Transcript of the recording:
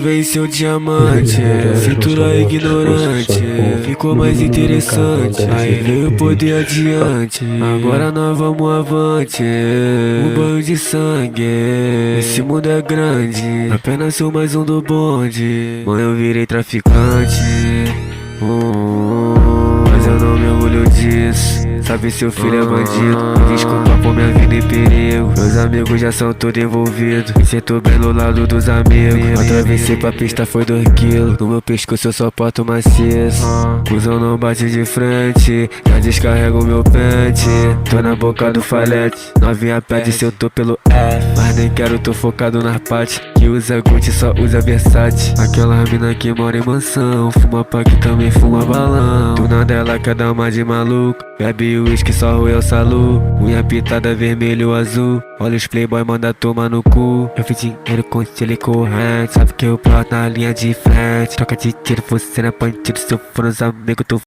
Vem seu diamante, cintura ignorante, ficou mais interessante. Aí veio poder adiante, agora nós vamos avante. Um banho de sangue, esse mundo é grande, apenas sou mais um do bonde. Mãe, eu virei traficante, mas eu não me orgulho disso. Sabe, seu filho é bandido, me desculpa por minha vida em perigo. Meus amigos já são todos envolvidos, me sinto bem no lado dos amigos. Atravessei pra pista, foi 2 quilos, no meu pescoço eu só porto maciço. Cusão não bate de frente, já descarrego meu pente. Tô na boca do falete, novinha pede se eu tô pelo F. Mas nem quero, tô focado nas partes, que usa Gucci só usa Versace. Aquela mina que mora em mansão, fuma pack também fuma balão. Do nada ela quer dar uma de maluco, bebe uísque, só roeu o salu. Unha pintada vermelho azul, olha os playboy, manda tomar no cu. Eu fiz dinheiro com estilo e corrente, sabe que eu ploto na linha de frente. Troca de tiro, você não é bandido, se eu for os amigos, tu